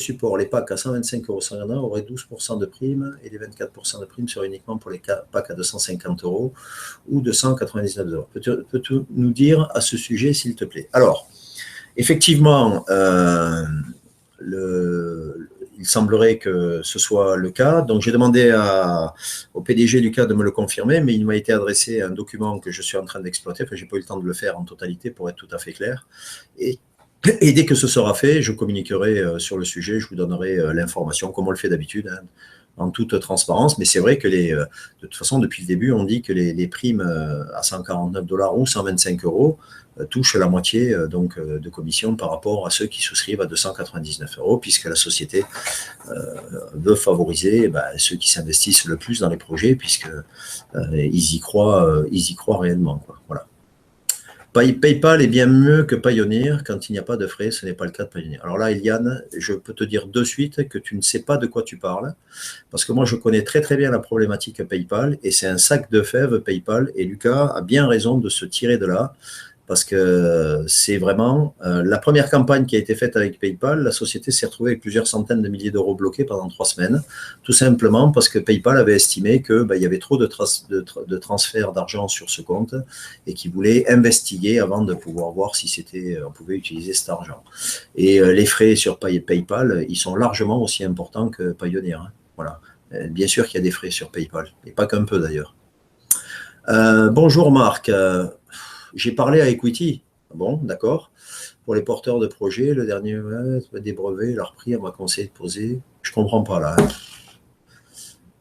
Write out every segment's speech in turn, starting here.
support, les packs à 125 € auraient 12% de prime et les 24% de prime seraient uniquement pour les packs à 250 € ou 299 €. Peux-tu nous dire à ce sujet, s'il te plaît? Alors, effectivement, il semblerait que ce soit le cas. Donc, j'ai demandé au PDG Lucas de me le confirmer, mais il m'a été adressé un document que je suis en train d'exploiter. Enfin, je n'ai pas eu le temps de le faire en totalité pour être tout à fait clair. Et dès que ce sera fait, je communiquerai sur le sujet, je vous donnerai l'information, comme on le fait d'habitude, hein, en toute transparence. Mais c'est vrai que de toute façon, depuis le début, on dit que les primes à 149 $ ou 125 € touchent la moitié de commission par rapport à ceux qui souscrivent à 299 €, puisque la société veut favoriser ceux qui s'investissent le plus dans les projets, puisqu'ils y croient réellement, quoi. Voilà. PayPal est bien mieux que Payoneer quand il n'y a pas de frais, ce n'est pas le cas de Payoneer. Alors là, Eliane, je peux te dire de suite que tu ne sais pas de quoi tu parles, parce que moi, je connais très très bien la problématique PayPal, et c'est un sac de fèves PayPal, et Lucas a bien raison de se tirer de là, parce que c'est vraiment la première campagne qui a été faite avec PayPal, la société s'est retrouvée avec plusieurs centaines de milliers d'euros bloqués pendant 3 semaines, tout simplement parce que PayPal avait estimé qu'il y avait trop de transferts d'argent sur ce compte et qu'il voulait investiguer avant de pouvoir voir si on pouvait utiliser cet argent. Et les frais sur PayPal, ils sont largement aussi importants que Payoneer, hein. Voilà. Bien sûr qu'il y a des frais sur PayPal, et pas qu'un peu d'ailleurs. Bonjour Marc. J'ai parlé à Equity. Bon, d'accord. Pour les porteurs de projets, le dernier des brevets, leur prix, on m'a conseillé de poser. Je ne comprends pas là.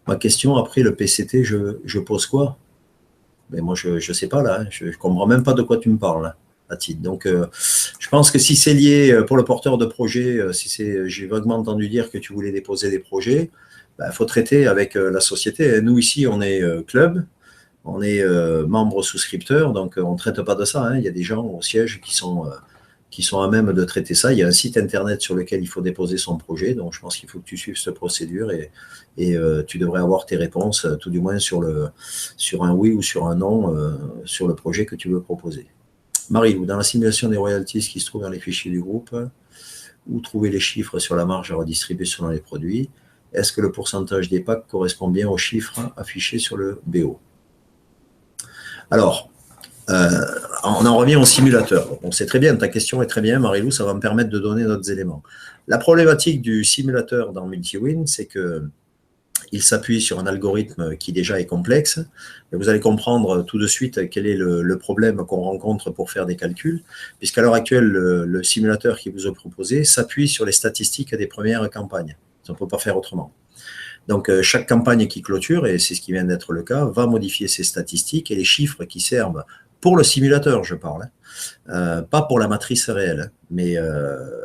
Ma question, après le PCT, je pose quoi? Mais moi, je ne sais pas là. Je ne comprends même pas de quoi tu me parles là, à titre. Donc, je pense que si c'est lié pour le porteur de projet, j'ai vaguement entendu dire que tu voulais déposer des projets, il faut traiter avec la société. Nous, ici, on est club. On est membre souscripteur, donc on ne traite pas de ça, hein. Il y a des gens au siège qui sont à même de traiter ça. Il y a un site internet sur lequel il faut déposer son projet, donc je pense qu'il faut que tu suives cette procédure et tu devrais avoir tes réponses, tout du moins sur un oui ou sur un non, sur le projet que tu veux proposer. Marie-Lou, dans la simulation des royalties qui se trouve dans les fichiers du groupe, où trouver les chiffres sur la marge à redistribuer selon les produits, est-ce que le pourcentage des packs correspond bien aux chiffres affichés sur le BO? Alors, on en revient au simulateur. Bon, c'est très bien, ta question est très bien, Marie-Lou, ça va me permettre de donner d'autres éléments. La problématique du simulateur dans MultiWin, c'est qu'il s'appuie sur un algorithme qui déjà est complexe, et vous allez comprendre tout de suite quel est le problème qu'on rencontre pour faire des calculs, puisqu'à l'heure actuelle, le simulateur qui vous est proposé s'appuie sur les statistiques des premières campagnes. On ne peut pas faire autrement. Donc, chaque campagne qui clôture, et c'est ce qui vient d'être le cas, va modifier ses statistiques et les chiffres qui servent pour le simulateur, je parle, pas pour la matrice réelle, mais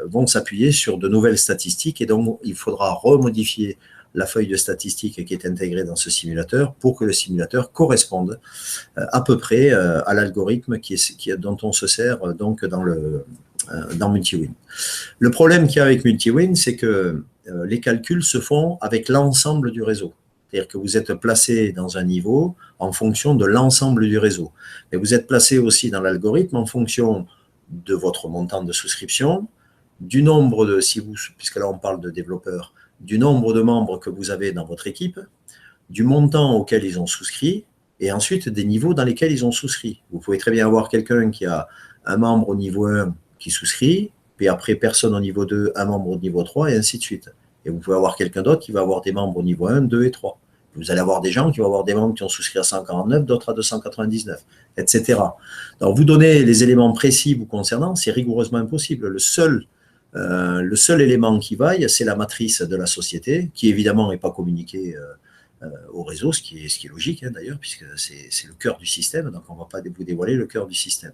vont s'appuyer sur de nouvelles statistiques et donc il faudra remodifier la feuille de statistiques qui est intégrée dans ce simulateur pour que le simulateur corresponde à peu près à l'algorithme dont on se sert donc dans MultiWin. Le problème qu'il y a avec MultiWin, c'est que les calculs se font avec l'ensemble du réseau. C'est-à-dire que vous êtes placé dans un niveau en fonction de l'ensemble du réseau. Mais vous êtes placé aussi dans l'algorithme en fonction de votre montant de souscription, du nombre de, puisque là on parle de développeurs, du nombre de membres que vous avez dans votre équipe, du montant auquel ils ont souscrit, et ensuite des niveaux dans lesquels ils ont souscrit. Vous pouvez très bien avoir quelqu'un qui a un membre au niveau 1 qui souscrit, puis après personne au niveau 2, un membre au niveau 3, et ainsi de suite. Et vous pouvez avoir quelqu'un d'autre qui va avoir des membres au niveau 1, 2 et 3. Vous allez avoir des gens qui vont avoir des membres qui ont souscrit à 149, d'autres à 299, etc. Donc, vous donnez les éléments précis vous concernant, c'est rigoureusement impossible. Le seul élément qui vaille, c'est la matrice de la société, qui évidemment n'est pas communiquée au réseau, ce qui est logique hein, d'ailleurs, puisque c'est le cœur du système, donc on ne va pas vous dévoiler le cœur du système.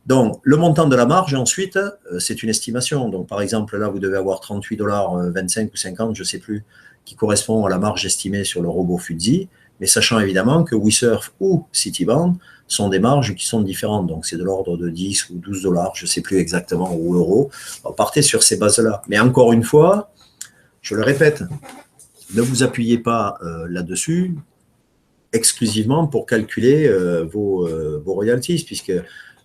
Donc, le montant de la marge, ensuite, c'est une estimation. Donc, par exemple, là, vous devez avoir 38,25 $ ou 50, je ne sais plus, qui correspond à la marge estimée sur le robot Fuzzy, mais sachant évidemment que WeSurf ou Citibank sont des marges qui sont différentes. Donc, c'est de l'ordre de 10 ou 12 $, je ne sais plus exactement, ou euros. Partez sur ces bases-là. Mais encore une fois, je le répète, ne vous appuyez pas là-dessus exclusivement pour calculer vos royalties, puisque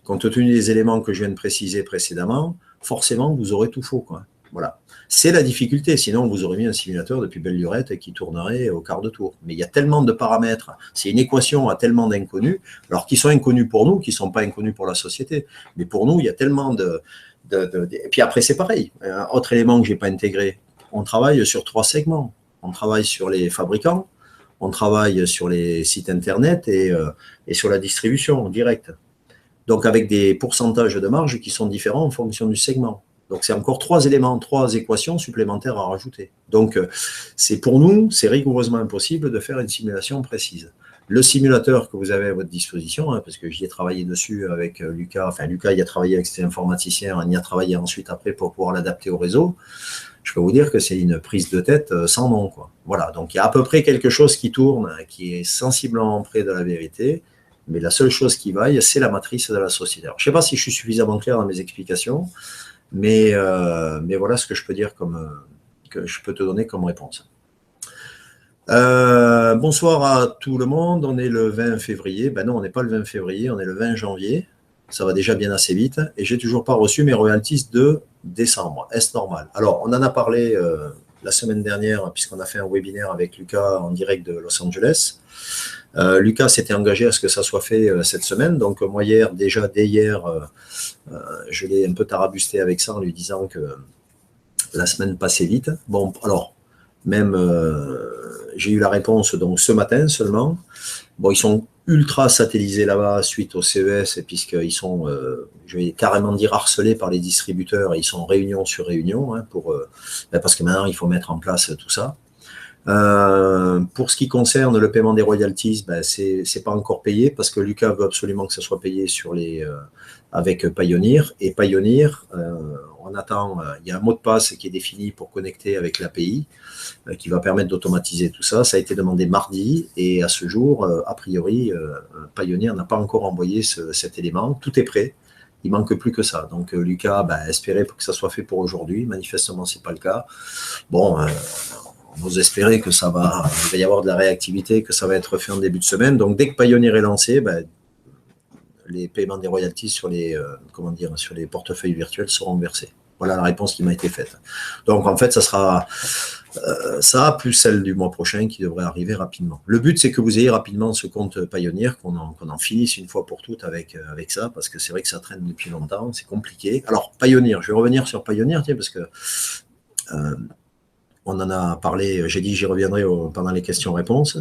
compte tenu des éléments que je viens de préciser précédemment, forcément, vous aurez tout faux, quoi. Voilà. C'est la difficulté, sinon vous aurez mis un simulateur depuis belle lurette qui tournerait au quart de tour. Mais il y a tellement de paramètres, c'est une équation à tellement d'inconnus, alors qui sont inconnus pour nous, qui ne sont pas inconnus pour la société. Mais pour nous, il y a tellement Et puis après, c'est pareil. Un autre élément que je n'ai pas intégré, on travaille sur 3 segments. On travaille sur les fabricants, on travaille sur les sites internet et sur la distribution directe. Donc avec des pourcentages de marge qui sont différents en fonction du segment. Donc, c'est encore 3 éléments, 3 équations supplémentaires à rajouter. Donc, c'est pour nous, c'est rigoureusement impossible de faire une simulation précise. Le simulateur que vous avez à votre disposition, hein, parce que j'y ai travaillé dessus avec Lucas, enfin Lucas y a travaillé avec ses informaticiens, on y a travaillé ensuite après pour pouvoir l'adapter au réseau. Je peux vous dire que c'est une prise de tête sans nom, quoi. Voilà, donc il y a à peu près quelque chose qui tourne, qui est sensiblement près de la vérité, mais la seule chose qui vaille, c'est la matrice de la société. Alors, je ne sais pas si je suis suffisamment clair dans mes explications, mais voilà ce que je peux dire que je peux te donner comme réponse. Bonsoir à tout le monde, on est le 20 février. Ben non, on n'est pas le 20 février, on est le 20 janvier. Ça va déjà bien assez vite. Et j'ai toujours pas reçu mes royalties de décembre. Est-ce normal? Alors, on en a parlé la semaine dernière, puisqu'on a fait un webinaire avec Lucas en direct de Los Angeles. Lucas s'était engagé à ce que ça soit fait cette semaine. Donc, moi, dès hier, je l'ai un peu tarabusté avec ça en lui disant que la semaine passait vite. Bon, alors, même j'ai eu la réponse donc ce matin seulement. Bon, ils sont ultra satellisés là-bas suite au CES, puisqu'ils sont, je vais carrément dire, harcelés par les distributeurs. Et ils sont réunion sur réunion, hein, parce que maintenant, il faut mettre en place tout ça. Pour ce qui concerne le paiement des royalties, ben, c'est pas encore payé parce que Lucas veut absolument que ça soit payé avec Payoneer. Et Payoneer, on attend, il y a un mot de passe qui est défini pour connecter avec l'API qui va permettre d'automatiser tout ça. Ça a été demandé mardi et à ce jour, a priori, Payoneer n'a pas encore envoyé cet élément. Tout est prêt. Il manque plus que ça. Donc Lucas espérait que ça soit fait pour aujourd'hui. Manifestement, c'est pas le cas. Bon, on ose espérer que il va y avoir de la réactivité, que ça va être fait en début de semaine. Donc, dès que Payoneer est lancé, les paiements des royalties sur les portefeuilles virtuels seront versés. Voilà la réponse qui m'a été faite. Donc, en fait, ça sera ça, plus celle du mois prochain qui devrait arriver rapidement. Le but, c'est que vous ayez rapidement ce compte Payoneer, qu'on en finisse une fois pour toutes avec ça, parce que c'est vrai que ça traîne depuis longtemps, c'est compliqué. Alors, Payoneer, je vais revenir sur Payoneer, tiens, parce que on en a parlé, j'ai dit que j'y reviendrai pendant les questions-réponses.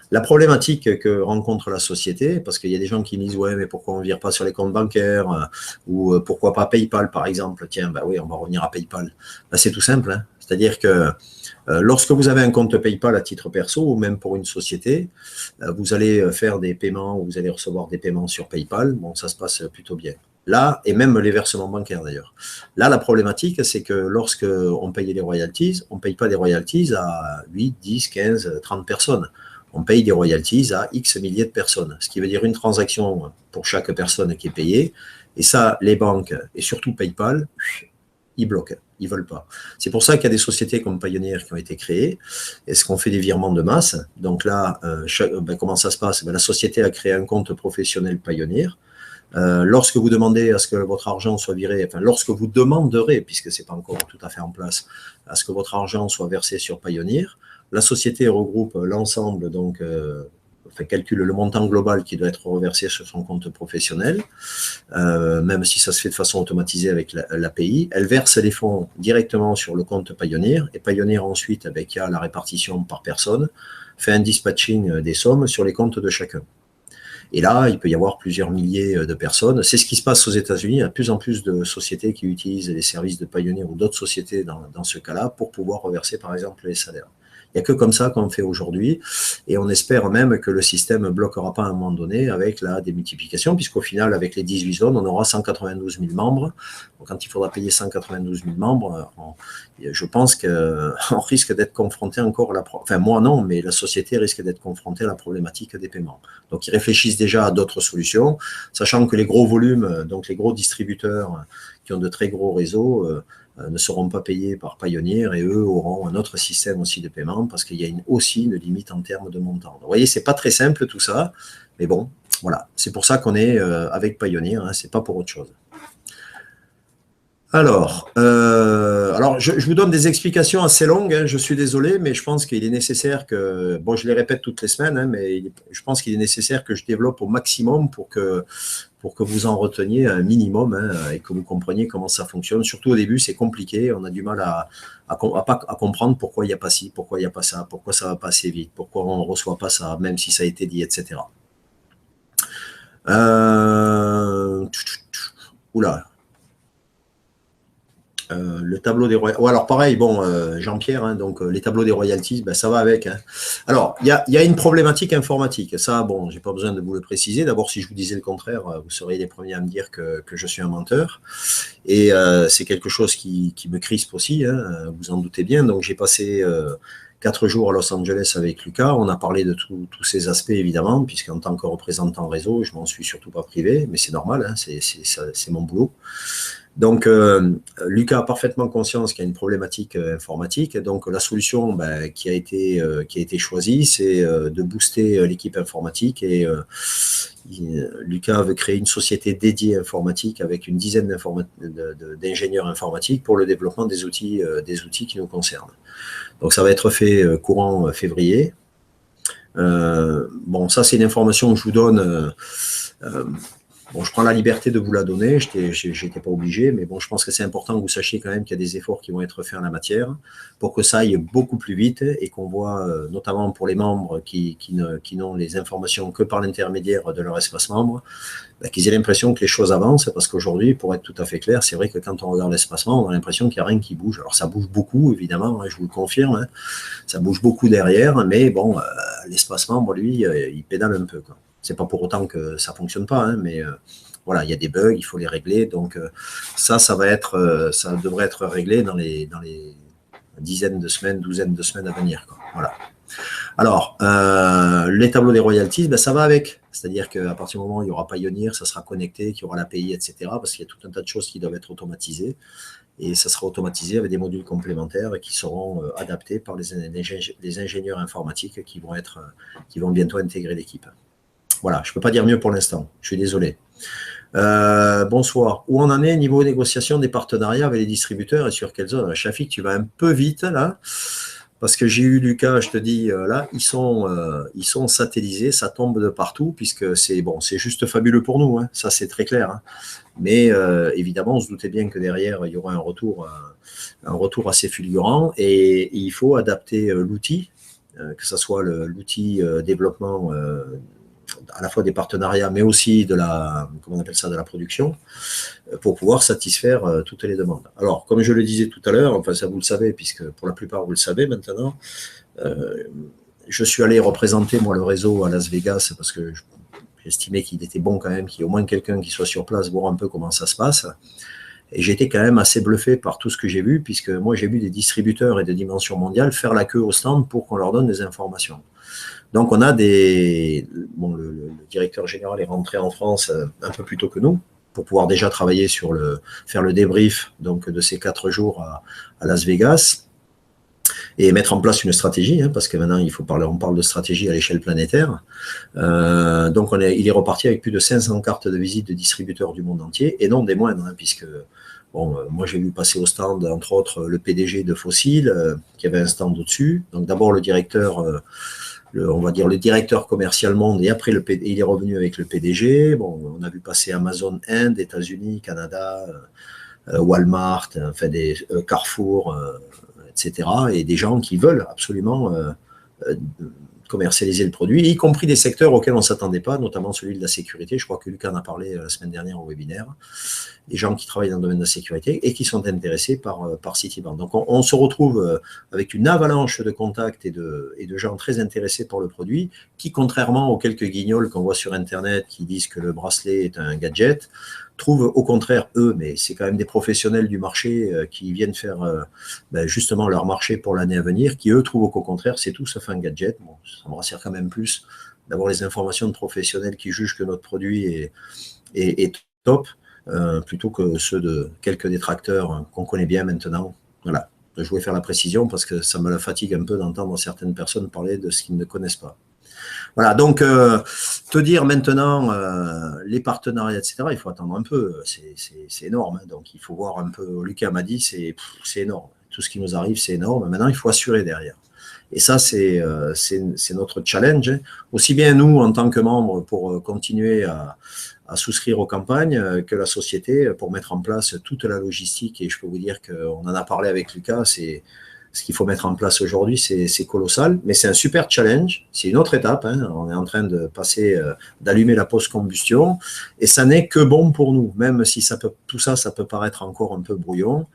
La problématique que rencontre la société, parce qu'il y a des gens qui me disent « Ouais, mais pourquoi on ne vire pas sur les comptes bancaires ?» ou « Pourquoi pas PayPal, par exemple ?» Tiens, oui, on va revenir à PayPal. C'est tout simple, hein. C'est-à-dire que lorsque vous avez un compte PayPal à titre perso, ou même pour une société, vous allez faire des paiements, ou vous allez recevoir des paiements sur PayPal. Bon, ça se passe plutôt bien. Là, et même les versements bancaires d'ailleurs. Là, la problématique, c'est que lorsque on paye les royalties, on ne paye pas des royalties à 8, 10, 15, 30 personnes. On paye des royalties à X milliers de personnes, ce qui veut dire une transaction pour chaque personne qui est payée. Et ça, les banques, et surtout PayPal, ils bloquent, ils ne veulent pas. C'est pour ça qu'il y a des sociétés comme Payoneer qui ont été créées. Est-ce qu'on fait des virements de masse? Donc là, comment ça se passe? La société a créé un compte professionnel Payoneer. Lorsque vous demandez à ce que votre argent soit viré, enfin lorsque vous demanderez, puisque ce n'est pas encore tout à fait en place, à ce que votre argent soit versé sur Payoneer, la société regroupe l'ensemble, donc calcule le montant global qui doit être reversé sur son compte professionnel, même si ça se fait de façon automatisée avec l'API. Elle verse les fonds directement sur le compte Payoneer, et Payoneer ensuite, qui a la répartition par personne, fait un dispatching des sommes sur les comptes de chacun. Et là, il peut y avoir plusieurs milliers de personnes. C'est ce qui se passe aux États-Unis. Il y a de plus en plus de sociétés qui utilisent les services de Payoneer ou d'autres sociétés dans ce cas-là pour pouvoir reverser, par exemple, les salaires. Il n'y a que comme ça qu'on fait aujourd'hui. Et on espère même que le système ne bloquera pas à un moment donné avec la démultiplication, puisqu'au final, avec les 18 zones, on aura 192 000 membres. Donc, quand il faudra payer 192 000 membres, je pense qu'on risque d'être confronté encore à enfin, moi non, mais la société risque d'être confrontée à la problématique des paiements. Donc, ils réfléchissent déjà à d'autres solutions, sachant que les gros volumes, donc les gros distributeurs qui ont de très gros réseaux, ne seront pas payés par Payoneer et eux auront un autre système aussi de paiement parce qu'il y a aussi une limite en termes de montant. Donc, vous voyez, c'est pas très simple tout ça, mais bon, voilà. C'est pour ça qu'on est avec Payoneer, hein, c'est pas pour autre chose. Alors je vous donne des explications assez longues, hein, je suis désolé, mais je pense qu'il est nécessaire que, bon, je les répète toutes les semaines, hein, mais je pense qu'il est nécessaire que je développe au maximum pour que vous en reteniez un minimum, hein, et que vous compreniez comment ça fonctionne. Surtout au début, c'est compliqué, on a du mal à comprendre pourquoi il n'y a pas ci, pourquoi il n'y a pas ça, pourquoi ça va pas assez vite, pourquoi on ne reçoit pas ça, même si ça a été dit, etc. Oula. Le tableau des royalties. Ouais, alors pareil, bon, Jean-Pierre, hein, donc les tableaux des royalties, ben, ça va avec. Hein. Alors, il y a une problématique informatique. Ça, bon, j'ai pas besoin de vous le préciser. D'abord, si je vous disais le contraire, vous seriez les premiers à me dire que je suis un menteur. Et c'est quelque chose qui me crispe aussi, hein, vous en doutez bien. Donc, j'ai passé 4 jours à Los Angeles avec Lucas. On a parlé de tous ces aspects, évidemment, puisqu'en tant que représentant réseau, je m'en suis surtout pas privé, mais c'est normal, hein, c'est mon boulot. Donc, Lucas a parfaitement conscience qu'il y a une problématique informatique. Donc, la solution qui a été choisie, c'est de booster l'équipe informatique. Et Lucas veut créer une société dédiée informatique avec une dizaine d'ingénieurs informatiques pour le développement des outils qui nous concernent. Donc, ça va être fait courant février. Bon, ça, c'est une information que je vous donne. Bon, je prends la liberté de vous la donner, je n'étais pas obligé, mais bon, je pense que c'est important que vous sachiez quand même qu'il y a des efforts qui vont être faits en la matière pour que ça aille beaucoup plus vite et qu'on voit, notamment pour les membres qui n'ont les informations que par l'intermédiaire de leur espace membre, qu'ils aient l'impression que les choses avancent, parce qu'aujourd'hui, pour être tout à fait clair, c'est vrai que quand on regarde l'espace membre, on a l'impression qu'il n'y a rien qui bouge. Alors ça bouge beaucoup, évidemment, hein, je vous le confirme, hein, ça bouge beaucoup derrière, mais bon, l'espace membre, lui, il pédale un peu, quoi. C'est pas pour autant que ça fonctionne pas, hein, mais voilà, il y a des bugs, il faut les régler. Donc ça devrait être réglé dans les dizaines de semaines, douzaines de semaines à venir, quoi. Voilà. Alors, les tableaux des royalties, ça va avec. C'est-à-dire qu'à partir du moment où il n'y aura pas Ionir, ça sera connecté, qu'il y aura l'API, etc. Parce qu'il y a tout un tas de choses qui doivent être automatisées. Et ça sera automatisé avec des modules complémentaires qui seront adaptés par les ingénieurs informatiques qui vont bientôt intégrer l'équipe. Voilà, je ne peux pas dire mieux pour l'instant, je suis désolé. Bonsoir. Où on en est niveau négociation des partenariats avec les distributeurs et sur quelle zone? Shafik, tu vas un peu vite là, parce que j'ai eu Lucas, je te dis, là, ils sont satellisés, ça tombe de partout, puisque c'est juste fabuleux pour nous, hein, ça c'est très clair. Hein. Mais évidemment, on se doutait bien que derrière, il y aura un retour assez fulgurant, et il faut adapter l'outil, que ce soit l'outil développement à la fois des partenariats, mais aussi de la production, pour pouvoir satisfaire toutes les demandes. Alors, comme je le disais tout à l'heure, enfin ça vous le savez, puisque pour la plupart vous le savez maintenant, je suis allé représenter moi le réseau à Las Vegas parce que j'estimais qu'il était bon quand même qu'il y ait au moins quelqu'un qui soit sur place, voir un peu comment ça se passe. Et j'étais quand même assez bluffé par tout ce que j'ai vu, puisque moi j'ai vu des distributeurs et de dimension mondiale faire la queue au stand pour qu'on leur donne des informations. Donc, on a le directeur général est rentré en France un peu plus tôt que nous pour pouvoir déjà travailler faire le débrief donc, de ces 4 jours à Las Vegas et mettre en place une stratégie, hein, parce que maintenant, on parle de stratégie à l'échelle planétaire. Donc, il est reparti avec plus de 500 cartes de visite de distributeurs du monde entier, et non des moindres, hein, puisque moi, j'ai vu passer au stand, entre autres, le PDG de Fossil, qui avait un stand au-dessus. Donc, d'abord, le directeur... on va dire le directeur commercial monde, et après il est revenu avec le PDG. Bon, on a vu passer Amazon Inde, États-Unis, Canada, Walmart, enfin Carrefour, etc. Et des gens qui veulent absolument commercialiser le produit, y compris des secteurs auxquels on ne s'attendait pas, notamment celui de la sécurité. Je crois que Lucas en a parlé la semaine dernière au webinaire. Des gens qui travaillent dans le domaine de la sécurité et qui sont intéressés par Citibank. Donc, on se retrouve avec une avalanche de contacts et de gens très intéressés par le produit, qui, contrairement aux quelques guignols qu'on voit sur Internet qui disent que le bracelet est un gadget, trouvent au contraire, eux, mais c'est quand même des professionnels du marché qui viennent faire justement leur marché pour l'année à venir, qui eux trouvent qu'au contraire, c'est tout sauf un gadget. Bon, ça me rassure quand même plus d'avoir les informations de professionnels qui jugent que notre produit est top, plutôt que ceux de quelques détracteurs qu'on connaît bien maintenant. Voilà, je voulais faire la précision parce que ça me la fatigue un peu d'entendre certaines personnes parler de ce qu'ils ne connaissent pas. Voilà, donc te dire maintenant les partenariats, etc., il faut attendre un peu, c'est énorme. Hein, donc il faut voir un peu, Lucas m'a dit, c'est énorme. Tout ce qui nous arrive, c'est énorme. Maintenant, il faut assurer derrière. Et ça, c'est notre challenge. Hein. Aussi bien nous, en tant que membres, pour continuer à souscrire aux campagnes, que la société, pour mettre en place toute la logistique. Et je peux vous dire qu'on en a parlé avec Lucas, c'est ce qu'il faut mettre en place aujourd'hui, c'est colossal, mais c'est un super challenge. C'est une autre étape. Hein. On est en train de passer, d'allumer la post-combustion, et ça n'est que bon pour nous, même si tout ça, ça peut paraître encore un peu brouillon.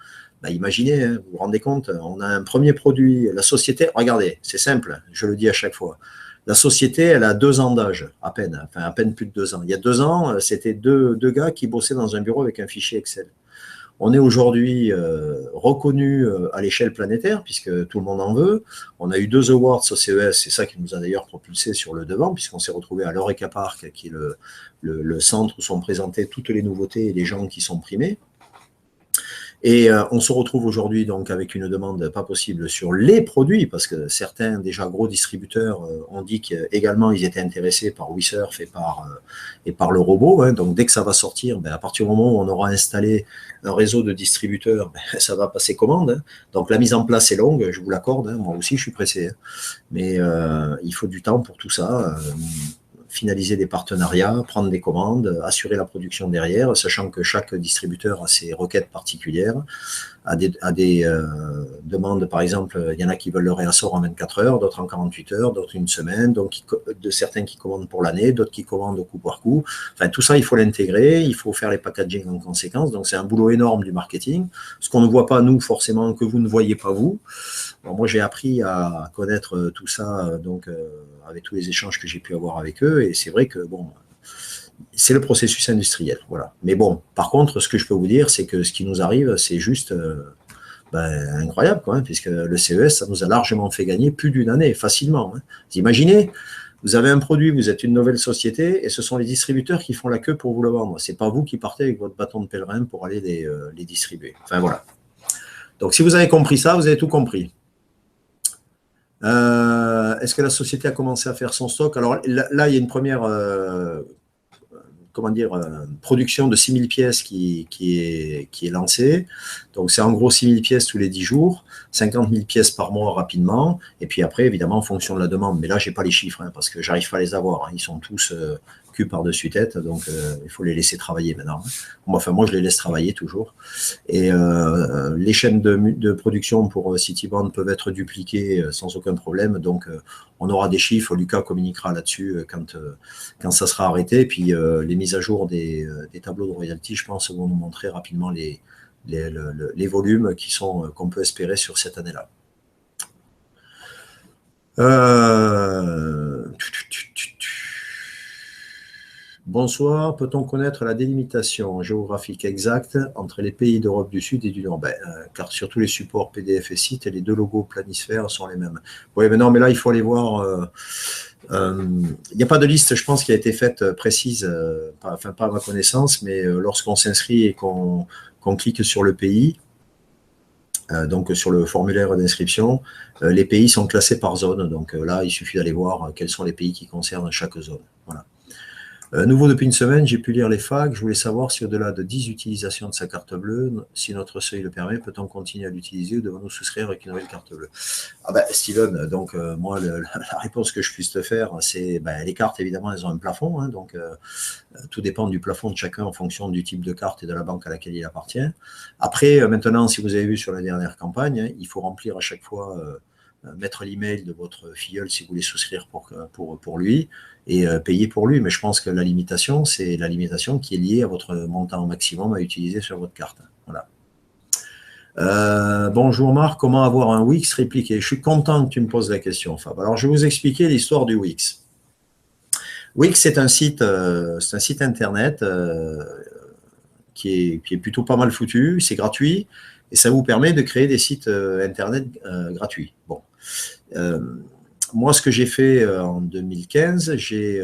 Ben, imaginez, hein, vous vous rendez compte, on a un premier produit, la société, regardez, c'est simple, je le dis à chaque fois. La société, elle a 2 ans d'âge, à peine, enfin à peine plus de 2 ans. Il y a 2 ans, c'était deux gars qui bossaient dans un bureau avec un fichier Excel. On est aujourd'hui reconnu à l'échelle planétaire, puisque tout le monde en veut. On a eu 2 awards au CES, c'est ça qui nous a d'ailleurs propulsé sur le devant, puisqu'on s'est retrouvé à l'Eureka Park, qui est le centre où sont présentées toutes les nouveautés et les gens qui sont primés. Et on se retrouve aujourd'hui donc avec une demande pas possible sur les produits, parce que certains déjà gros distributeurs ont dit qu'également ils étaient intéressés par WeSurf et par le robot. Hein. Donc dès que ça va sortir, ben, à partir du moment où on aura installé un réseau de distributeurs, ben, ça va passer commande. Hein. Donc la mise en place est longue, je vous l'accorde, hein. Moi aussi je suis pressé. Hein. Mais il faut du temps pour tout ça. Finaliser des partenariats, prendre des commandes, assurer la production derrière, sachant que chaque distributeur a ses requêtes particulières, a des demandes, par exemple, il y en a qui veulent le réassort en 24 heures, d'autres en 48 heures, d'autres une semaine, donc certains qui commandent pour l'année, d'autres qui commandent au coup par coup. Enfin, tout ça, il faut l'intégrer, il faut faire les packaging en conséquence, donc c'est un boulot énorme du marketing, ce qu'on ne voit pas nous forcément, que vous ne voyez pas vous. Bon, moi, j'ai appris à connaître tout ça, donc avec tous les échanges que j'ai pu avoir avec eux, et c'est vrai que bon, c'est le processus industriel, voilà. Mais bon, par contre, ce que je peux vous dire, c'est que ce qui nous arrive, c'est juste incroyable, quoi, hein, puisque le CES, ça nous a largement fait gagner plus d'une année, facilement. Hein. Vous imaginez, vous avez un produit, vous êtes une nouvelle société, et ce sont les distributeurs qui font la queue pour vous le vendre. C'est pas vous qui partez avec votre bâton de pèlerin pour aller les distribuer. Enfin, voilà. Donc, si vous avez compris ça, vous avez tout compris. Est-ce que la société a commencé à faire son stock? Alors là, il y a une première production de 6000 pièces qui est lancée. Donc c'est en gros 6000 pièces tous les 10 jours, 50 000 pièces par mois rapidement. Et puis après, évidemment, en fonction de la demande. Mais là, je n'ai pas les chiffres, hein, parce que j'arrive pas à les avoir. Hein. Ils sont tous cul par-dessus tête, donc il faut les laisser travailler maintenant. Enfin, moi, je les laisse travailler toujours. Et les chaînes de production pour Cityband peuvent être dupliquées sans aucun problème. Donc, on aura des chiffres. Lucas communiquera là-dessus quand ça sera arrêté. Et puis, les mises à jour des tableaux de royalty, je pense, vont nous montrer rapidement les volumes qu'on peut espérer sur cette année-là. Bonsoir, peut-on connaître la délimitation géographique exacte entre les pays d'Europe du Sud et du Nord? Car sur tous les supports PDF et sites, les 2 logos planisphères sont les mêmes. Oui, mais non, mais là, il faut aller voir. Il n'y a pas de liste, je pense, qui a été faite précise, pas à ma connaissance, mais lorsqu'on s'inscrit et qu'on clique sur le pays, donc sur le formulaire d'inscription, les pays sont classés par zone. Donc là, il suffit d'aller voir quels sont les pays qui concernent chaque zone. Voilà. Nouveau depuis une semaine, j'ai pu lire les facs. Je voulais savoir si au-delà de 10 utilisations de sa carte bleue, si notre seuil le permet, peut-on continuer à l'utiliser ou devons-nous souscrire avec une nouvelle carte bleue? Steven, donc moi, la réponse que je puisse te faire, c'est les cartes, évidemment, elles ont un plafond. Hein, donc, tout dépend du plafond de chacun en fonction du type de carte et de la banque à laquelle il appartient. Après, maintenant, si vous avez vu sur la dernière campagne, hein, il faut remplir à chaque fois, mettre l'email de votre filleul si vous voulez souscrire pour lui, et payer pour lui. Mais je pense que la limitation, c'est la limitation qui est liée à votre montant maximum à utiliser sur votre carte. Voilà. Bonjour Marc, comment avoir un Wix répliqué? Je suis content que tu me poses la question, Fab. Alors, je vais vous expliquer l'histoire du Wix. Wix, c'est un site internet qui est plutôt pas mal foutu, c'est gratuit, et ça vous permet de créer des sites internet gratuits. Bon. Moi, ce que j'ai fait en 2015, j'ai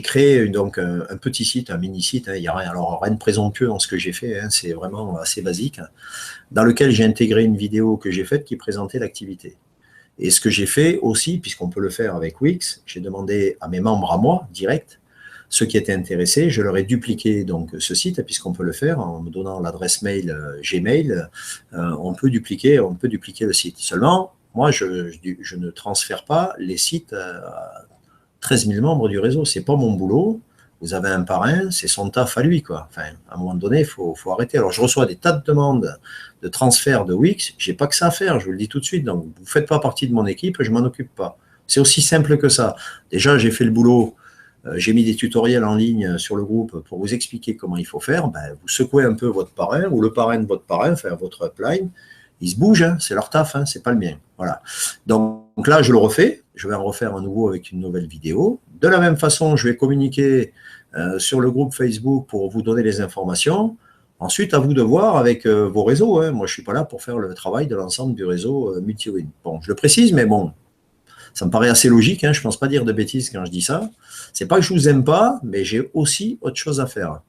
créé donc un petit site, un mini-site. Hein, il n'y a rien de présomptueux dans ce que j'ai fait, hein, c'est vraiment assez basique, dans lequel j'ai intégré une vidéo que j'ai faite qui présentait l'activité. Et ce que j'ai fait aussi, puisqu'on peut le faire avec Wix, j'ai demandé à mes membres à moi, direct, ceux qui étaient intéressés, je leur ai dupliqué donc ce site, puisqu'on peut le faire en me donnant l'adresse mail Gmail, on peut dupliquer le site. Seulement, moi, je ne transfère pas les sites à 13 000 membres du réseau. C'est pas mon boulot. Vous avez un parrain, c'est son taf à lui, quoi. Enfin, à un moment donné, il faut arrêter. Alors, je reçois des tas de demandes de transfert de Wix. J'ai pas que ça à faire, je vous le dis tout de suite. Donc, vous faites pas partie de mon équipe, je m'en occupe pas. C'est aussi simple que ça. Déjà, j'ai fait le boulot. J'ai mis des tutoriels en ligne sur le groupe pour vous expliquer comment il faut faire. Ben, vous secouez un peu votre parrain ou le parrain de votre parrain, enfin votre upline. Ils se bougent, hein, c'est leur taf, hein, c'est pas le mien. Voilà. Donc là, je le refais. Je vais en refaire un nouveau avec une nouvelle vidéo. De la même façon, je vais communiquer sur le groupe Facebook pour vous donner les informations. Ensuite, à vous de voir avec vos réseaux. Hein. Moi, je ne suis pas là pour faire le travail de l'ensemble du réseau MultiWin. Bon, je le précise, mais bon, ça me paraît assez logique, hein, je ne pense pas dire de bêtises quand je dis ça. C'est pas que je ne vous aime pas, mais j'ai aussi autre chose à faire.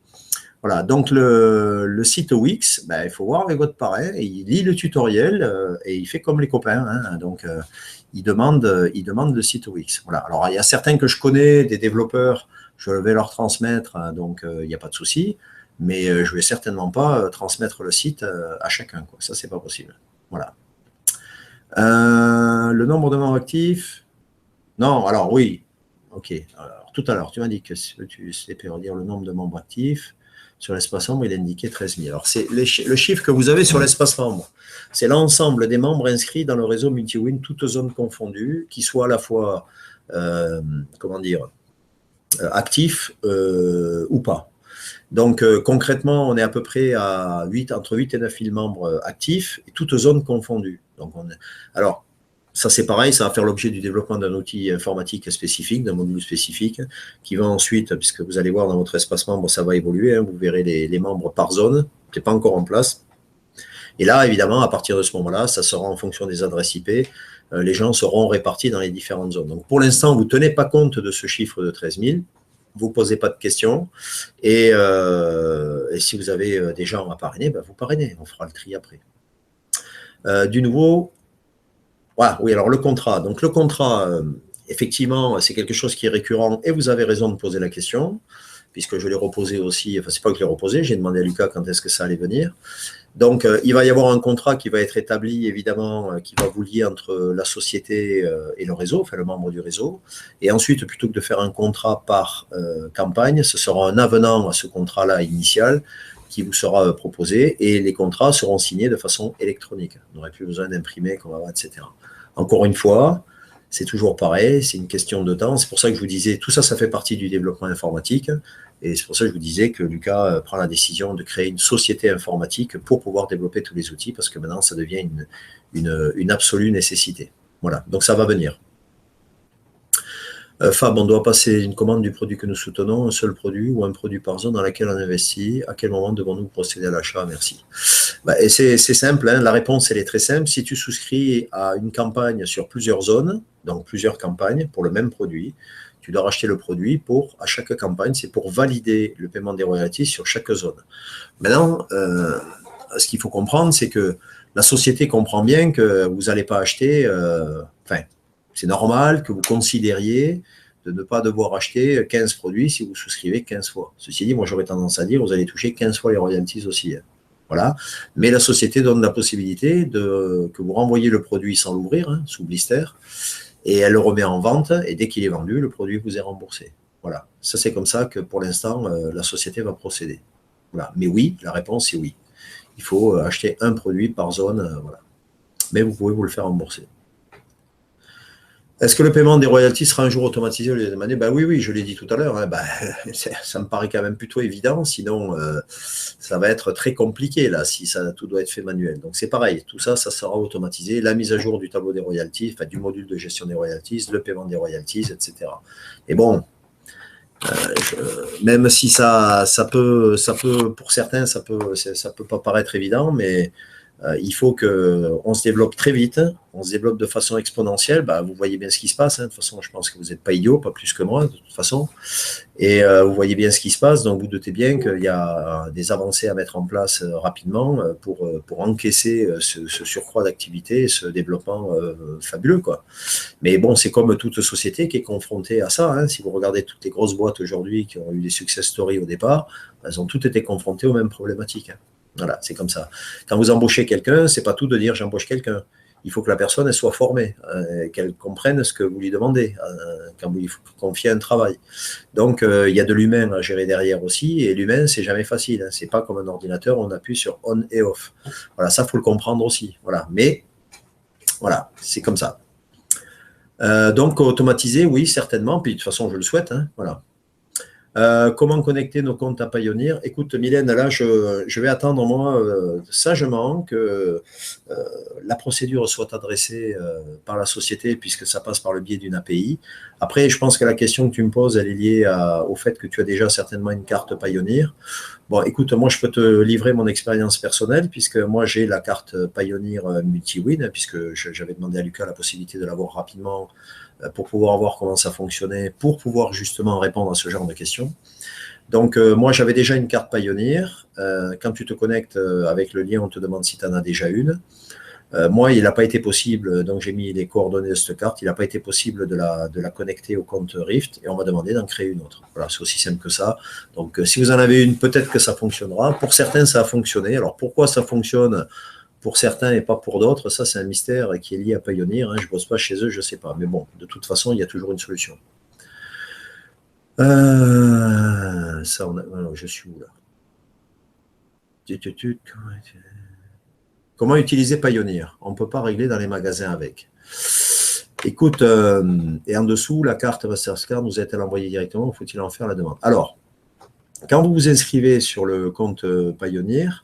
Voilà, donc le site Wix, ben, il faut voir avec votre parrain, et il lit le tutoriel et il fait comme les copains. Hein, donc, il demande le site Wix. Voilà. Alors, il y a certains que je connais, des développeurs, je vais leur transmettre, hein, donc il n'y a pas de souci, mais je ne vais certainement pas transmettre le site à chacun. Quoi. Ça, c'est pas possible. Voilà. Le nombre de membres actifs. Non, alors oui. Ok. Alors, tout à l'heure, tu m'as dit que tu sais dire le nombre de membres actifs. Sur l'espace membre, il est indiqué 13 000. Alors, c'est le chiffre que vous avez sur l'espace membre. C'est l'ensemble des membres inscrits dans le réseau MultiWin, toutes zones confondues, qui soient à la fois, actifs ou pas. Donc, concrètement, on est à peu près à entre 8 et 9 000 membres actifs, et toutes zones confondues. Donc, alors, ça, c'est pareil, ça va faire l'objet du développement d'un outil informatique spécifique, d'un module spécifique, qui va ensuite, puisque vous allez voir dans votre espace membre, ça va évoluer, hein, vous verrez les membres par zone, ce n'est pas encore en place. Et là, évidemment, à partir de ce moment-là, ça sera en fonction des adresses IP, les gens seront répartis dans les différentes zones. Donc, pour l'instant, vous ne tenez pas compte de ce chiffre de 13 000, vous ne posez pas de questions, et si vous avez des gens à parrainer, ben vous parrainez, on fera le tri après. Du nouveau, voilà, oui, alors le contrat. Donc le contrat, effectivement, c'est quelque chose qui est récurrent et vous avez raison de poser la question, puisque je l'ai reposé aussi, enfin c'est pas que je l'ai reposé, j'ai demandé à Lucas quand est-ce que ça allait venir. Donc il va y avoir un contrat qui va être établi, évidemment, qui va vous lier entre la société et le réseau, enfin le membre du réseau. Et ensuite, plutôt que de faire un contrat par campagne, ce sera un avenant à ce contrat-là initial qui vous sera proposé, et les contrats seront signés de façon électronique. On n'aurait plus besoin d'imprimer, etc. Encore une fois, c'est toujours pareil, c'est une question de temps. C'est pour ça que je vous disais, tout ça, ça fait partie du développement informatique. Et c'est pour ça que je vous disais que Lucas prend la décision de créer une société informatique pour pouvoir développer tous les outils, parce que maintenant, ça devient une absolue nécessité. Voilà, donc ça va venir. Fab, on doit passer une commande du produit que nous soutenons, un seul produit ou un produit par zone dans laquelle on investit. À quel moment devons-nous procéder à l'achat? Merci. Et c'est simple, hein, la réponse elle est très simple. Si tu souscris à une campagne sur plusieurs zones, donc plusieurs campagnes pour le même produit, tu dois racheter le produit à chaque campagne, c'est pour valider le paiement des royalties sur chaque zone. Maintenant, ce qu'il faut comprendre, c'est que la société comprend bien que vous n'allez pas acheter, c'est normal que vous considériez de ne pas devoir acheter 15 produits si vous souscrivez 15 fois. Ceci dit, moi j'aurais tendance à dire, vous allez toucher 15 fois les royalties aussi. Voilà. Mais la société donne la possibilité que vous renvoyez le produit sans l'ouvrir, hein, sous blister, et elle le remet en vente, et dès qu'il est vendu, le produit vous est remboursé. Voilà. Ça, c'est comme ça que pour l'instant, la société va procéder. Voilà. Mais oui, la réponse est oui. Il faut acheter un produit par zone. Voilà. Mais vous pouvez vous le faire rembourser. Est-ce que le paiement des royalties sera un jour automatisé au lieu de demander? Oui, je l'ai dit tout à l'heure. Hein, ça me paraît quand même plutôt évident. Sinon, ça va être très compliqué là, si tout doit être fait manuel. Donc c'est pareil, tout ça, ça sera automatisé. La mise à jour du tableau des royalties, du module de gestion des royalties, le paiement des royalties, etc. Et bon, même si ça peut, pour certains, ça peut pas paraître évident, mais Il faut qu'on se développe très vite, on se développe de façon exponentielle. Bah, vous voyez bien ce qui se passe. Hein. De toute façon, je pense que vous n'êtes pas idiot, pas plus que moi, de toute façon. Et vous voyez bien ce qui se passe. Donc, vous doutez bien qu'il y a des avancées à mettre en place rapidement pour encaisser ce surcroît d'activité, ce développement fabuleux, quoi. Mais bon, c'est comme toute société qui est confrontée à ça. Hein. Si vous regardez toutes les grosses boîtes aujourd'hui qui ont eu des success stories au départ, elles ont toutes été confrontées aux mêmes problématiques. Hein. Voilà, c'est comme ça. Quand vous embauchez quelqu'un, c'est pas tout de dire j'embauche quelqu'un. Il faut que la personne elle soit formée, qu'elle comprenne ce que vous lui demandez quand vous lui confiez un travail. Donc, il y a de l'humain à gérer derrière aussi, et l'humain, c'est jamais facile. Hein. C'est pas comme un ordinateur, on appuie sur on et off. Voilà, ça, faut le comprendre aussi. Voilà, mais voilà, c'est comme ça. Donc, automatiser, oui, certainement. Puis, de toute façon, je le souhaite. Hein, voilà. Comment connecter nos comptes à Payoneer? Écoute, Mylène, là, je vais attendre, moi, sagement que la procédure soit adressée par la société, puisque ça passe par le biais d'une API. Après, je pense que la question que tu me poses, elle est liée au fait que tu as déjà certainement une carte Payoneer. Bon, écoute, moi, je peux te livrer mon expérience personnelle, puisque moi, j'ai la carte Payoneer Multi-Win, puisque j'avais demandé à Lucas la possibilité de l'avoir rapidement pour pouvoir voir comment ça fonctionnait, pour pouvoir justement répondre à ce genre de questions. Donc, moi, j'avais déjà une carte Payoneer. Quand tu te connectes avec le lien, on te demande si tu en as déjà une. Moi, il n'a pas été possible, donc j'ai mis les coordonnées de cette carte, il n'a pas été possible de la connecter au compte Rift, et on m'a demandé d'en créer une autre. Voilà, c'est aussi simple que ça. Donc, si vous en avez une, peut-être que ça fonctionnera. Pour certains, ça a fonctionné. Alors, pourquoi ça fonctionne pour certains et pas pour d'autres, ça c'est un mystère qui est lié à Payoneer. Hein. Je ne bosse pas chez eux, je ne sais pas. Mais bon, de toute façon, il y a toujours une solution. Je suis où là? Comment utiliser Payoneer? On ne peut pas régler dans les magasins avec. Écoute, et en dessous, la carte Mastercard nous a-t-elle envoyée directement ou faut-il en faire la demande? Alors, quand vous vous inscrivez sur le compte Payoneer,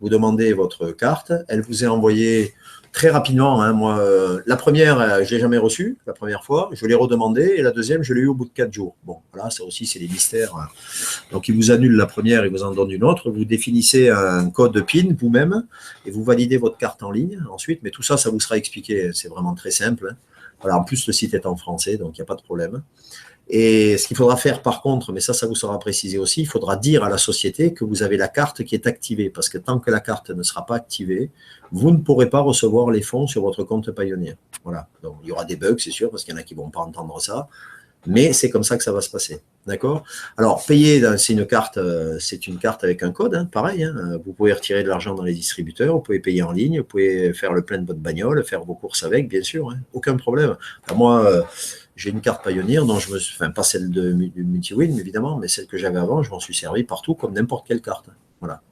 vous demandez votre carte, elle vous est envoyée très rapidement. Hein. Moi, la première, je ne l'ai jamais reçue, la première fois, je l'ai redemandée, et la deuxième, je l'ai eue au bout de 4 jours. Bon, voilà, ça aussi, c'est des mystères. Hein. Donc, il vous annule la première, il vous en donne une autre, vous définissez un code PIN vous-même, et vous validez votre carte en ligne ensuite, mais tout ça, ça vous sera expliqué, c'est vraiment très simple. Hein. Voilà, en plus, le site est en français, donc il n'y a pas de problème. Et ce qu'il faudra faire par contre, mais ça vous sera précisé aussi, il faudra dire à la société que vous avez la carte qui est activée, parce que tant que la carte ne sera pas activée, vous ne pourrez pas recevoir les fonds sur votre compte Payoneer. Voilà, donc il y aura des bugs, c'est sûr, parce qu'il y en a qui ne vont pas entendre ça, mais c'est comme ça que ça va se passer. D'accord? Alors, payer, c'est une carte avec un code, hein, pareil. Hein, vous pouvez retirer de l'argent dans les distributeurs, vous pouvez payer en ligne, vous pouvez faire le plein de votre bagnole, faire vos courses avec, bien sûr, hein, aucun problème. Enfin, moi, j'ai une carte Payoneer dont pas celle de Multi-Win, évidemment, mais celle que j'avais avant, je m'en suis servi partout comme n'importe quelle carte. Voilà.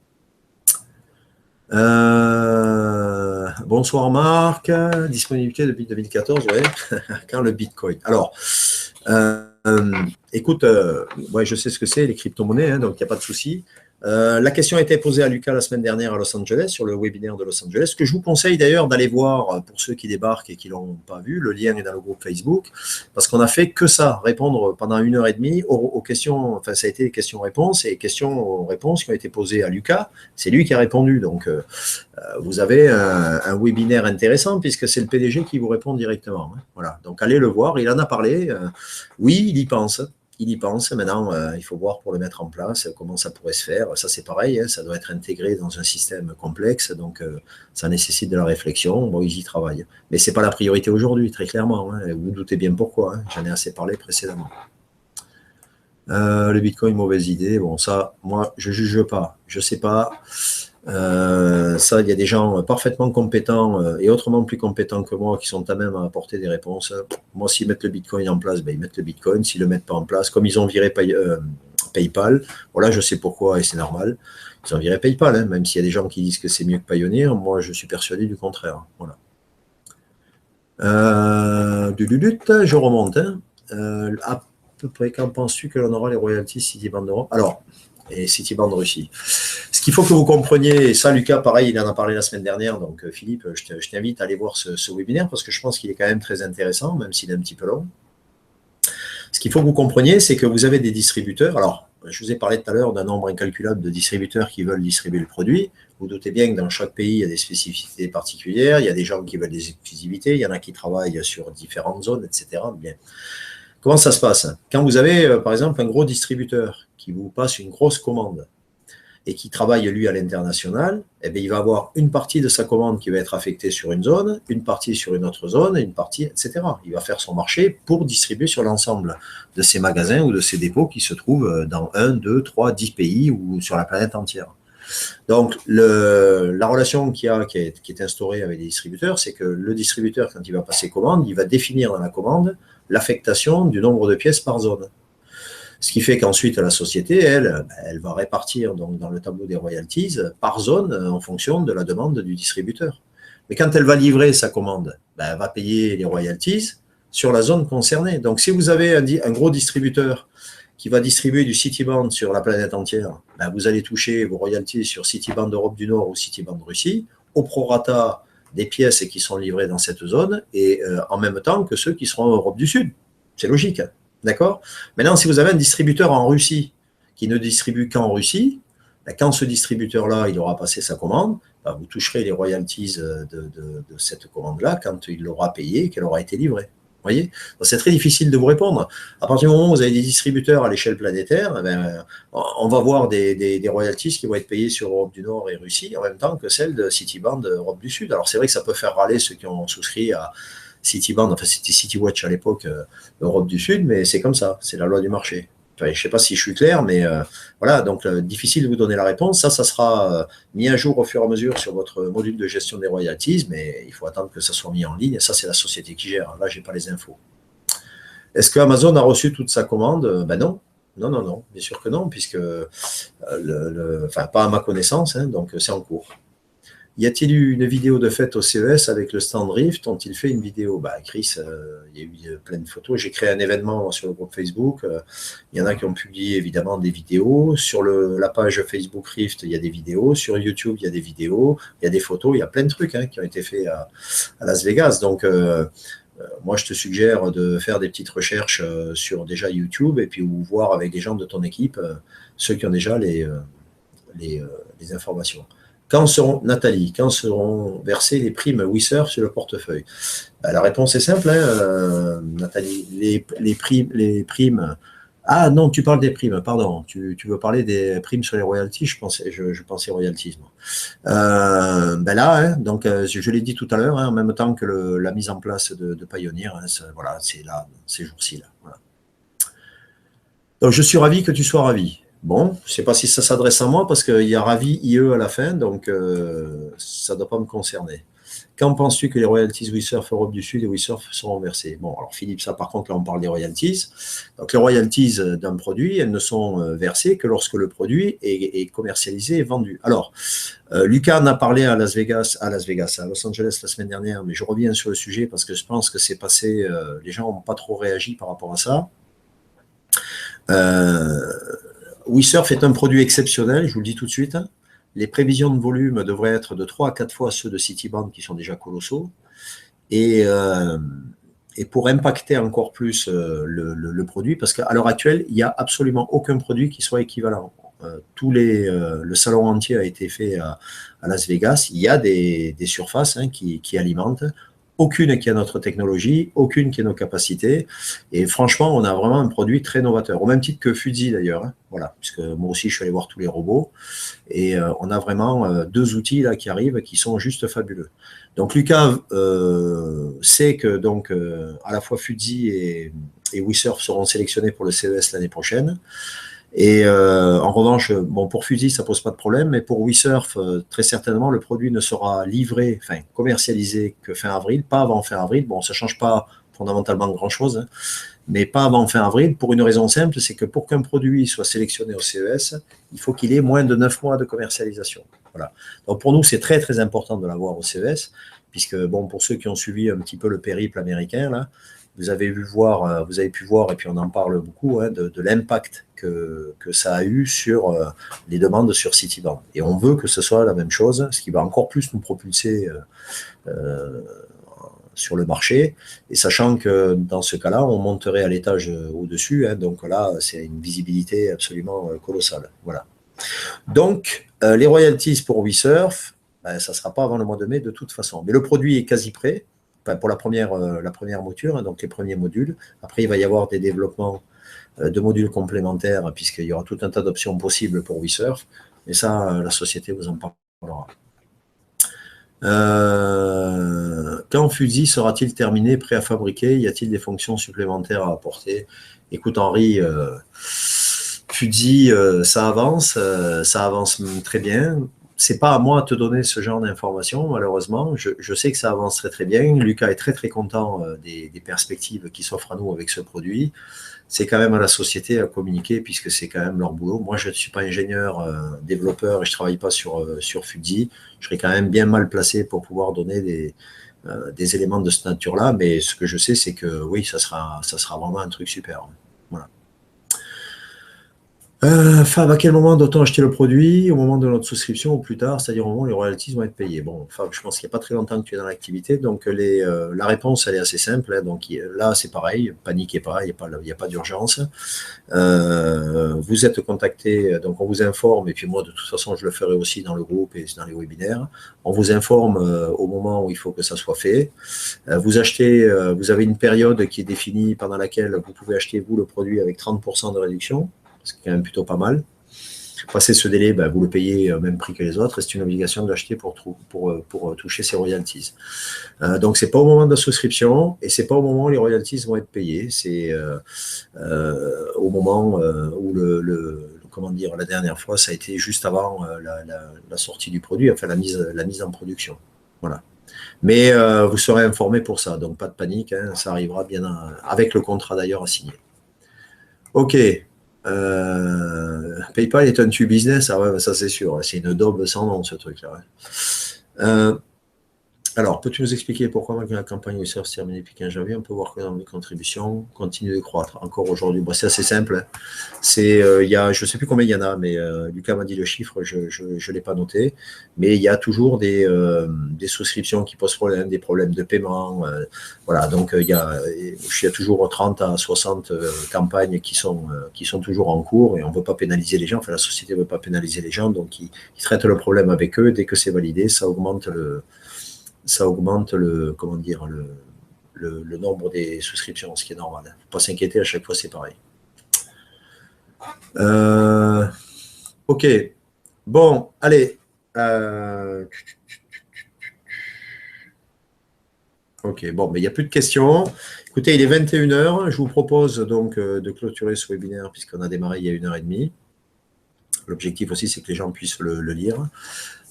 Bonsoir Marc, disponibilité depuis 2014, ouais. Quand le Bitcoin. Alors, écoute, ouais, je sais ce que c'est, les crypto-monnaies, hein, donc il n'y a pas de souci. La question a été posée à Lucas la semaine dernière à Los Angeles, sur le webinaire de Los Angeles, que je vous conseille d'ailleurs d'aller voir, pour ceux qui débarquent et qui ne l'ont pas vu, le lien est dans le groupe Facebook, parce qu'on a fait que ça, répondre pendant 1h30 aux questions, enfin ça a été questions-réponses, et questions-réponses qui ont été posées à Lucas, c'est lui qui a répondu, donc vous avez un webinaire intéressant, puisque c'est le PDG qui vous répond directement. Hein, voilà, donc allez le voir, il en a parlé, oui, il y pense. Il y pense. Maintenant, il faut voir pour le mettre en place, comment ça pourrait se faire. Ça, c'est pareil, hein, ça doit être intégré dans un système complexe, donc ça nécessite de la réflexion. Bon, ils y travaillent. Mais ce n'est pas la priorité aujourd'hui, très clairement. Hein, vous doutez bien pourquoi. Hein, j'en ai assez parlé précédemment. Le Bitcoin, mauvaise idée. Bon, ça, moi, je ne juge pas. Je ne sais pas. Ça, il y a des gens parfaitement compétents et autrement plus compétents que moi qui sont à même à apporter des réponses. Moi, s'ils mettent le Bitcoin en place, ben, ils mettent le Bitcoin. S'ils ne le mettent pas en place, comme ils ont viré PayPal, voilà, je sais pourquoi et c'est normal. Ils ont viré PayPal, hein, même s'il y a des gens qui disent que c'est mieux que Payoneer. Moi, je suis persuadé du contraire. Voilà. Je remonte. Hein. À peu près, quand penses-tu que l'on aura les royalties Citibank d'Europe? Alors, et Citibank de Russie. Ce qu'il faut que vous compreniez, et ça Lucas, pareil, il en a parlé la semaine dernière, donc Philippe, je t'invite à aller voir ce webinaire parce que je pense qu'il est quand même très intéressant, même s'il est un petit peu long. Ce qu'il faut que vous compreniez, c'est que vous avez des distributeurs. Alors, je vous ai parlé tout à l'heure d'un nombre incalculable de distributeurs qui veulent distribuer le produit. vous doutez bien que dans chaque pays, il y a des spécificités particulières, il y a des gens qui veulent des exclusivités, il y en a qui travaillent sur différentes zones, etc. Bien. Comment ça se passe? Quand vous avez, par exemple, un gros distributeur qui vous passe une grosse commande et qui travaille, lui, à l'international, eh bien, il va avoir une partie de sa commande qui va être affectée sur une zone, une partie sur une autre zone, et une partie, etc. Il va faire son marché pour distribuer sur l'ensemble de ses magasins ou de ses dépôts qui se trouvent dans 1, 2, 3, 10 pays ou sur la planète entière. Donc, la relation qui est instaurée avec les distributeurs, c'est que le distributeur, quand il va passer commande, il va définir dans la commande l'affectation du nombre de pièces par zone. Ce qui fait qu'ensuite, la société, elle va répartir donc, dans le tableau des royalties par zone en fonction de la demande du distributeur. Mais quand elle va livrer sa commande, elle va payer les royalties sur la zone concernée. Donc, si vous avez un gros distributeur qui va distribuer du Cityband sur la planète entière, vous allez toucher vos royalties sur Cityband Europe du Nord ou Cityband Russie, au prorata des pièces qui sont livrées dans cette zone et en même temps que ceux qui seront en Europe du Sud. C'est logique. D'accord? Maintenant, si vous avez un distributeur en Russie qui ne distribue qu'en Russie, quand ce distributeur-là, il aura passé sa commande, vous toucherez les royalties de cette commande-là quand il l'aura payée et qu'elle aura été livrée. Vous voyez? C'est très difficile de vous répondre. À partir du moment où vous avez des distributeurs à l'échelle planétaire, on va voir des royalties qui vont être payées sur Europe du Nord et Russie en même temps que celles de Cityband Europe du Sud. Alors c'est vrai que ça peut faire râler ceux qui ont souscrit à Cityband, enfin c'était Citywatch à l'époque, Europe du Sud, mais c'est comme ça, c'est la loi du marché. Enfin, je ne sais pas si je suis clair, mais voilà, donc difficile de vous donner la réponse. Ça sera mis à jour au fur et à mesure sur votre module de gestion des royalties, mais il faut attendre que ça soit mis en ligne. Et ça, c'est la société qui gère. Là, je n'ai pas les infos. Est-ce que Amazon a reçu toute sa commande? Ben non. Non, non, non, bien sûr que non, puisque, enfin, pas à ma connaissance, hein, donc c'est en cours. Y a-t-il eu une vidéo de fête au CES avec le stand Rift? Ont-ils fait une vidéo? Chris, il y a eu plein de photos. J'ai créé un événement sur le groupe Facebook. Il y en a qui ont publié évidemment des vidéos. Sur la page Facebook Rift, il y a des vidéos. Sur YouTube, il y a des vidéos. Il y a des photos. Il y a plein de trucs qui ont été faits à Las Vegas. Donc, moi, je te suggère de faire des petites recherches sur déjà YouTube et puis ou voir avec des gens de ton équipe, ceux qui ont déjà les informations. Nathalie, quand seront versées les primes WeSurf sur le portefeuille? La réponse est simple, Nathalie. Les primes. Ah non, tu parles des primes, pardon. Tu veux parler des primes sur les royalties? Je pensais royalties. Là, donc je l'ai dit tout à l'heure, en même temps que la mise en place de Pioneer, voilà, c'est là, ces jours-ci là. Voilà. Donc je suis ravi que tu sois ravi. Bon, je ne sais pas si ça s'adresse à moi parce qu'il y a Ravi IE à la fin, donc ça ne doit pas me concerner. Quand penses-tu que les royalties WeSurf Europe du Sud et WeSurf seront versées? Bon, alors Philippe, ça par contre, là on parle des royalties. Donc les royalties d'un produit, elles ne sont versées que lorsque le produit est commercialisé et vendu. Alors, Lucas en a parlé à Los Angeles la semaine dernière, mais je reviens sur le sujet parce que je pense que c'est passé, les gens n'ont pas trop réagi par rapport à ça. WeSurf est un produit exceptionnel, je vous le dis tout de suite. Les prévisions de volume devraient être de 3 à 4 fois ceux de Cityband qui sont déjà colossaux. Et pour impacter encore plus le produit, parce qu'à l'heure actuelle, il n'y a absolument aucun produit qui soit équivalent. Le salon entier a été fait à Las Vegas. Il y a des surfaces qui alimentent. Aucune qui a notre technologie, aucune qui a nos capacités. Et franchement, on a vraiment un produit très novateur. Au même titre que Fuzzy d'ailleurs. Voilà, puisque moi aussi, je suis allé voir tous les robots. Et on a vraiment 2 outils là qui arrivent qui sont juste fabuleux. Donc Lucas sait que donc, à la fois Fuzzy et WeSurf seront sélectionnés pour le CES l'année prochaine. Et en revanche, bon, pour Fuzzy, ça pose pas de problème, mais pour WeSurf, très certainement, le produit ne sera livré, enfin commercialisé que fin avril, pas avant fin avril. Bon, ça change pas fondamentalement grand-chose, mais pas avant fin avril, pour une raison simple, c'est que pour qu'un produit soit sélectionné au CES, il faut qu'il ait moins de 9 mois de commercialisation. Voilà. Donc pour nous, c'est très très important de l'avoir au CES, puisque bon, pour ceux qui ont suivi un petit peu le périple américain, là, vous avez pu voir, et puis on en parle beaucoup, de l'impact que ça a eu sur les demandes sur Cityband. Et on veut que ce soit la même chose, ce qui va encore plus nous propulser sur le marché, et sachant que dans ce cas-là, on monterait à l'étage au-dessus, donc là, c'est une visibilité absolument colossale. Voilà. Donc, les royalties pour WeSurf, ben, ça ne sera pas avant le mois de mai de toute façon. Mais le produit est quasi prêt, enfin, pour la première mouture, hein, donc les premiers modules. Après, il va y avoir des développements de modules complémentaires, puisqu'il y aura tout un tas d'options possibles pour WeSurf. Et ça, la société vous en parlera. Quand Fuzi sera-t-il terminé, prêt à fabriquer? Y a-t-il des fonctions supplémentaires à apporter? Écoute Henri, Fuzi, ça avance très bien. C'est pas à moi de te donner ce genre d'informations, malheureusement. Je sais que ça avance très très bien. Lucas est très très content des perspectives qui s'offrent à nous avec ce produit. C'est quand même à la société à communiquer puisque c'est quand même leur boulot. Moi, je ne suis pas ingénieur, développeur et je ne travaille pas sur Fuji. Je serais quand même bien mal placé pour pouvoir donner des éléments de cette nature-là. Mais ce que je sais, c'est que oui, ça sera vraiment un truc super. Voilà. Fab, à quel moment doit-on acheter le produit? Au moment de notre souscription ou plus tard, c'est-à-dire au moment où les royalties vont être payées? Bon, Fab, je pense qu'il n'y a pas très longtemps que tu es dans l'activité, donc la réponse, elle est assez simple. Hein, donc là, c'est pareil, paniquez pas, il n'y a pas d'urgence. Vous êtes contacté, donc on vous informe, et puis moi, de toute façon, je le ferai aussi dans le groupe et dans les webinaires. On vous informe au moment où il faut que ça soit fait. Vous achetez, vous avez une période qui est définie pendant laquelle vous pouvez acheter, vous, le produit avec 30% de réduction. C'est quand même plutôt pas mal. Passé ce délai, ben, vous le payez au même prix que les autres et c'est une obligation d'acheter pour toucher ces royalties. Donc, ce n'est pas au moment de la souscription et ce n'est pas au moment où les royalties vont être payées. C'est au moment où comment dire, la dernière fois, ça a été juste avant la sortie du produit, enfin la mise en production. Voilà. Mais vous serez informé pour ça, donc pas de panique, hein, ça arrivera bien avec le contrat d'ailleurs à signer. Ok. PayPal est un tube business, ah ouais, ça c'est sûr, c'est une daube sans nom ce truc-là. Ouais. Alors, peux-tu nous expliquer pourquoi malgré la campagne WeSurf se termine depuis 15 janvier, on peut voir que dans les contributions continuent de croître encore aujourd'hui? Bon, c'est assez simple. Hein. C'est, je ne sais plus combien il y en a, mais Lucas m'a dit le chiffre, je ne l'ai pas noté. Mais il y a toujours des souscriptions qui posent problème, des problèmes de paiement. Voilà, donc il y a toujours 30 à 60 campagnes qui sont toujours en cours et on ne veut pas pénaliser les gens. Enfin, la société ne veut pas pénaliser les gens, donc ils traitent le problème avec eux. Dès que c'est validé, ça augmente comment dire, le nombre des souscriptions, ce qui est normal. Il ne faut pas s'inquiéter, à chaque fois c'est pareil. Ok. Bon, allez. Ok, bon, mais il n'y a plus de questions. Écoutez, il est 21h. Je vous propose donc de clôturer ce webinaire puisqu'on a démarré il y a 1h30. L'objectif aussi, c'est que les gens puissent le lire.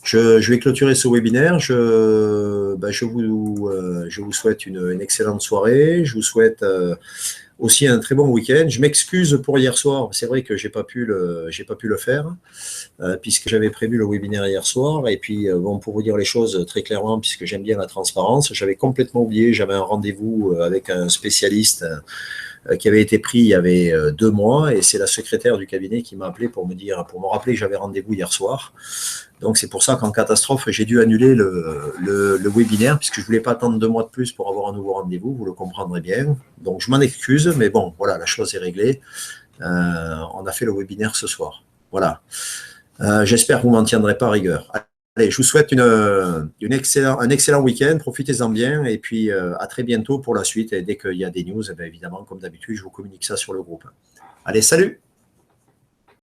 Je vais clôturer ce webinaire. Je vous souhaite une excellente soirée. Je vous souhaite aussi un très bon week-end. Je m'excuse pour hier soir. C'est vrai que j'ai pas pu le faire puisque j'avais prévu le webinaire hier soir. Et puis, bon, pour vous dire les choses très clairement, puisque j'aime bien la transparence, j'avais complètement oublié. J'avais un rendez-vous avec un spécialiste qui avait été pris il y avait 2 mois et c'est la secrétaire du cabinet qui m'a appelé pour me rappeler que j'avais rendez-vous hier soir. Donc c'est pour ça qu'en catastrophe, j'ai dû annuler le webinaire puisque je ne voulais pas attendre 2 mois de plus pour avoir un nouveau rendez-vous, vous le comprendrez bien. Donc je m'en excuse, mais bon, voilà, la chose est réglée. On a fait le webinaire ce soir. Voilà. J'espère que vous ne m'en tiendrez pas à rigueur. Allez, je vous souhaite un excellent week-end, profitez-en bien et puis à très bientôt pour la suite. Et dès qu'il y a des news, eh bien, évidemment, comme d'habitude, je vous communique ça sur le groupe. Allez, salut!